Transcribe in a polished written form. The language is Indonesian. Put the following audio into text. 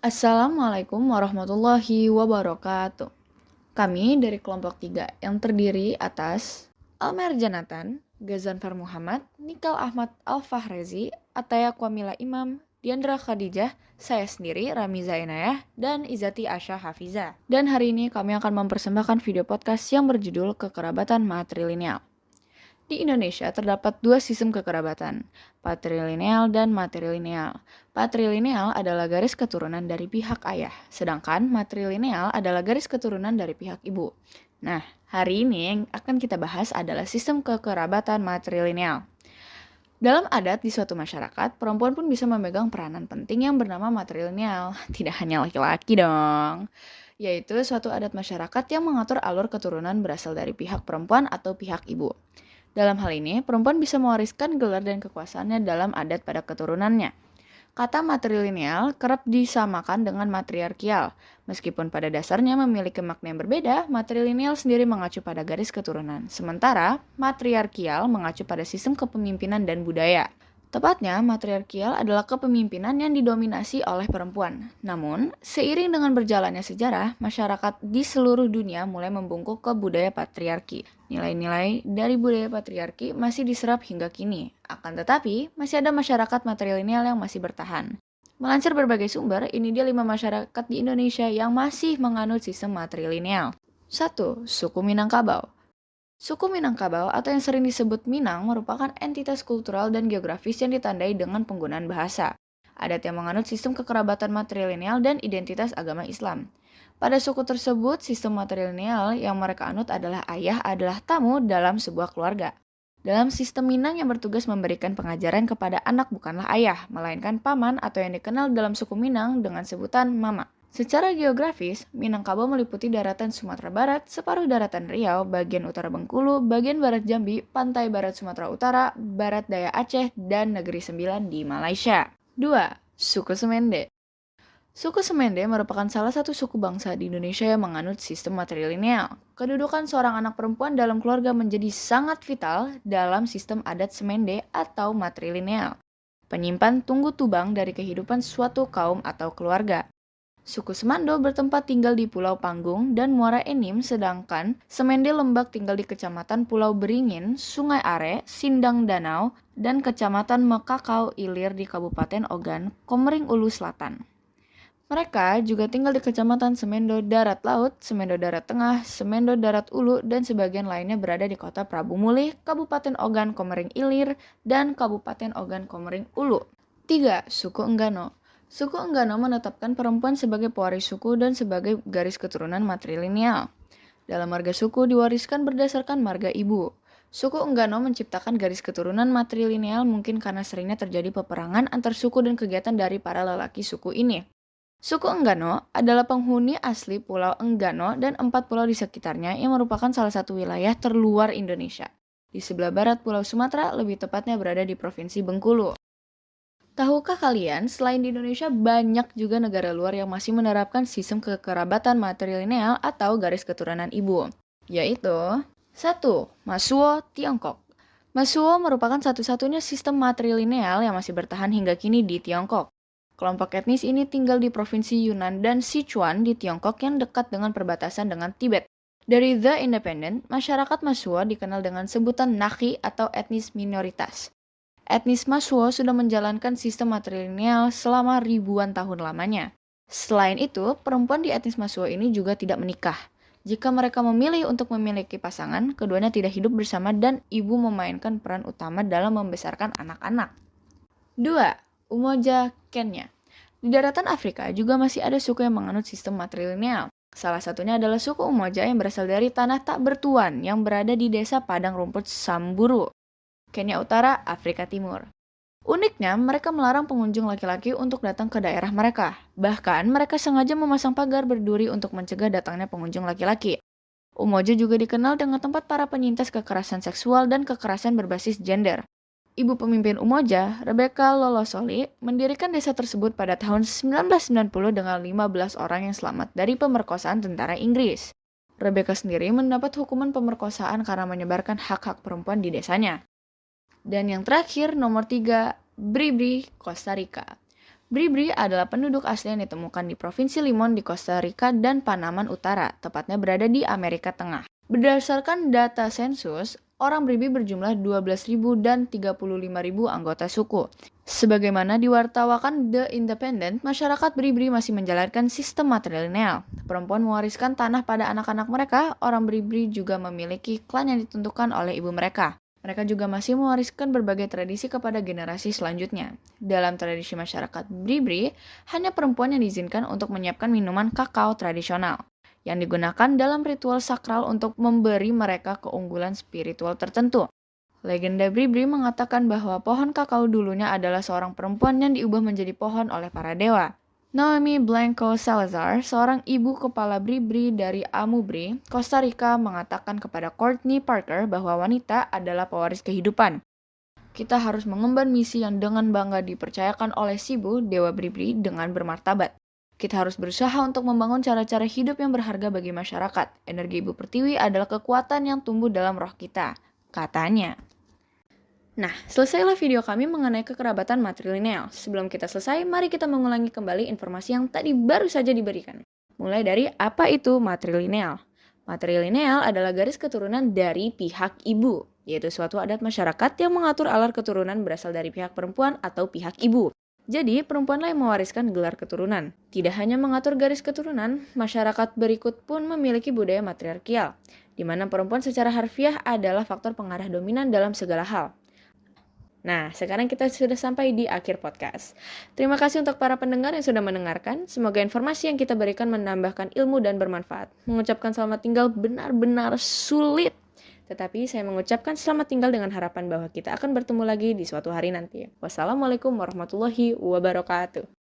Assalamualaikum warahmatullahi wabarakatuh. Kami dari kelompok 3 yang terdiri atas Almer Janatan, Gazanfar Muhammad, Nikal Ahmad Al-Fahrezi, Ataya Kwamila Imam, Diandra Khadijah, saya sendiri Rami Zainayah, dan Izati Asya Hafiza. Dan hari ini kami akan mempersembahkan video podcast yang berjudul Kekerabatan Matrilineal. Di Indonesia terdapat dua sistem kekerabatan, patrilineal dan matrilineal. Patrilineal adalah garis keturunan dari pihak ayah, sedangkan matrilineal adalah garis keturunan dari pihak ibu. Nah, hari ini yang akan kita bahas adalah sistem kekerabatan matrilineal. Dalam adat di suatu masyarakat, perempuan pun bisa memegang peranan penting yang bernama matrilineal. Tidak hanya laki-laki dong, yaitu suatu adat masyarakat yang mengatur alur keturunan berasal dari pihak perempuan atau pihak ibu. Dalam hal ini, perempuan bisa mewariskan gelar dan kekuasaannya dalam adat pada keturunannya. Kata matrilineal kerap disamakan dengan matriarkial. Meskipun pada dasarnya memiliki makna yang berbeda, matrilineal sendiri mengacu pada garis keturunan, sementara matriarkial mengacu pada sistem kepemimpinan dan budaya. Tepatnya, matriarkial adalah kepemimpinan yang didominasi oleh perempuan. Namun, seiring dengan berjalannya sejarah, masyarakat di seluruh dunia mulai membungkuk ke budaya patriarki. Nilai-nilai dari budaya patriarki masih diserap hingga kini. Akan tetapi, masih ada masyarakat matrilineal yang masih bertahan. Melansir berbagai sumber, ini dia 5 masyarakat di Indonesia yang masih menganut sistem matrilineal. 1. Suku Minangkabau. Suku Minangkabau atau yang sering disebut Minang merupakan entitas kultural dan geografis yang ditandai dengan penggunaan bahasa. Adat yang menganut sistem kekerabatan matrilineal dan identitas agama Islam. Pada suku tersebut, sistem matrilineal yang mereka anut adalah ayah adalah tamu dalam sebuah keluarga. Dalam sistem Minang yang bertugas memberikan pengajaran kepada anak bukanlah ayah, melainkan paman atau yang dikenal dalam suku Minang dengan sebutan mama. Secara geografis, Minangkabau meliputi daratan Sumatera Barat, separuh daratan Riau, bagian utara Bengkulu, bagian barat Jambi, pantai barat Sumatera Utara, barat daya Aceh, dan Negeri Sembilan di Malaysia. 2. Suku Semende. Suku Semende merupakan salah satu suku bangsa di Indonesia yang menganut sistem matrilineal. Kedudukan seorang anak perempuan dalam keluarga menjadi sangat vital dalam sistem adat Semende atau matrilineal. Penyimpan tunggu tubang dari kehidupan suatu kaum atau keluarga. Suku Semando bertempat tinggal di Pulau Panggung dan Muara Enim, sedangkan Semende Lembak tinggal di Kecamatan Pulau Beringin, Sungai Are, Sindang Danau, dan Kecamatan Mekakau Ilir di Kabupaten Ogan, Komering Ulu Selatan. Mereka juga tinggal di Kecamatan Semendo Darat Laut, Semendo Darat Tengah, Semendo Darat Ulu, dan sebagian lainnya berada di Kota Prabu Mulih, Kabupaten Ogan Komering Ilir, dan Kabupaten Ogan Komering Ulu. 3. Suku Enggano. Suku Enggano menetapkan perempuan sebagai pewaris suku dan sebagai garis keturunan matrilineal. Dalam marga suku diwariskan berdasarkan marga ibu. Suku Enggano menciptakan garis keturunan matrilineal mungkin karena seringnya terjadi peperangan antar suku dan kegiatan dari para lelaki suku ini. Suku Enggano adalah penghuni asli Pulau Enggano dan 4 pulau di sekitarnya yang merupakan salah satu wilayah terluar Indonesia. Di sebelah barat Pulau Sumatera, lebih tepatnya berada di Provinsi Bengkulu. Tahukah kalian, selain di Indonesia, banyak juga negara luar yang masih menerapkan sistem kekerabatan matrilineal atau garis keturunan ibu, yaitu 1. Masuo, Tiongkok. Masuo merupakan satu-satunya sistem matrilineal yang masih bertahan hingga kini di Tiongkok. Kelompok etnis ini tinggal di Provinsi Yunnan dan Sichuan di Tiongkok yang dekat dengan perbatasan dengan Tibet. Dari The Independent, masyarakat Masuo dikenal dengan sebutan Nakhi atau etnis minoritas. Etnis Masuo sudah menjalankan sistem matrilineal selama ribuan tahun lamanya. Selain itu, perempuan di etnis Masuo ini juga tidak menikah. Jika mereka memilih untuk memiliki pasangan, keduanya tidak hidup bersama dan ibu memainkan peran utama dalam membesarkan anak-anak. 2. Umoja, Kenya. Di daratan Afrika juga masih ada suku yang menganut sistem matrilineal. Salah satunya adalah suku Umoja yang berasal dari tanah tak bertuan yang berada di desa Padang Rumput Samburu, Kenya Utara, Afrika Timur. Uniknya, mereka melarang pengunjung laki-laki untuk datang ke daerah mereka. Bahkan, mereka sengaja memasang pagar berduri untuk mencegah datangnya pengunjung laki-laki. Umoja juga dikenal dengan tempat para penyintas kekerasan seksual dan kekerasan berbasis gender. Ibu pemimpin Umoja, Rebecca Lolosoli, mendirikan desa tersebut pada tahun 1990 dengan 15 orang yang selamat dari pemerkosaan tentara Inggris. Rebecca sendiri mendapat hukuman pemerkosaan karena menyebarkan hak-hak perempuan di desanya. Dan yang terakhir, nomor 3, Bribri, Costa Rica. Bribri adalah penduduk asli yang ditemukan di Provinsi Limon di Costa Rica dan Panaman Utara, tepatnya berada di Amerika Tengah. Berdasarkan data sensus, orang Bribri berjumlah 12.000 dan 35.000 anggota suku. Sebagaimana diwartakan The Independent, masyarakat Bribri masih menjalankan sistem matrilineal. Perempuan mewariskan tanah pada anak-anak mereka, orang Bribri juga memiliki klan yang ditentukan oleh ibu mereka. Mereka juga masih mewariskan berbagai tradisi kepada generasi selanjutnya. Dalam tradisi masyarakat Bribri, hanya perempuan yang diizinkan untuk menyiapkan minuman kakao tradisional, yang digunakan dalam ritual sakral untuk memberi mereka keunggulan spiritual tertentu. Legenda Bribri mengatakan bahwa pohon kakao dulunya adalah seorang perempuan yang diubah menjadi pohon oleh para dewa. Naomi Blanco Salazar, seorang ibu kepala Bribri dari Amubri, Costa Rica, mengatakan kepada Courtney Parker bahwa wanita adalah pewaris kehidupan. Kita harus mengemban misi yang dengan bangga dipercayakan oleh Sibu, dewa Bribri, dengan bermartabat. Kita harus berusaha untuk membangun cara-cara hidup yang berharga bagi masyarakat. Energi Ibu Pertiwi adalah kekuatan yang tumbuh dalam roh kita, katanya. Nah, selesailah video kami mengenai kekerabatan matrilineal. Sebelum kita selesai, mari kita mengulangi kembali informasi yang tadi baru saja diberikan. Mulai dari apa itu matrilineal. Matrilineal adalah garis keturunan dari pihak ibu, yaitu suatu adat masyarakat yang mengatur alar keturunan berasal dari pihak perempuan atau pihak ibu. Jadi, perempuanlah yang mewariskan gelar keturunan. Tidak hanya mengatur garis keturunan, masyarakat berikut pun memiliki budaya matriarkial, di mana perempuan secara harfiah adalah faktor pengarah dominan dalam segala hal. Nah, sekarang kita sudah sampai di akhir podcast. Terima kasih untuk para pendengar yang sudah mendengarkan. Semoga informasi yang kita berikan menambahkan ilmu dan bermanfaat. Mengucapkan selamat tinggal benar-benar sulit. Tetapi saya mengucapkan selamat tinggal dengan harapan bahwa kita akan bertemu lagi di suatu hari nanti. Wassalamualaikum warahmatullahi wabarakatuh.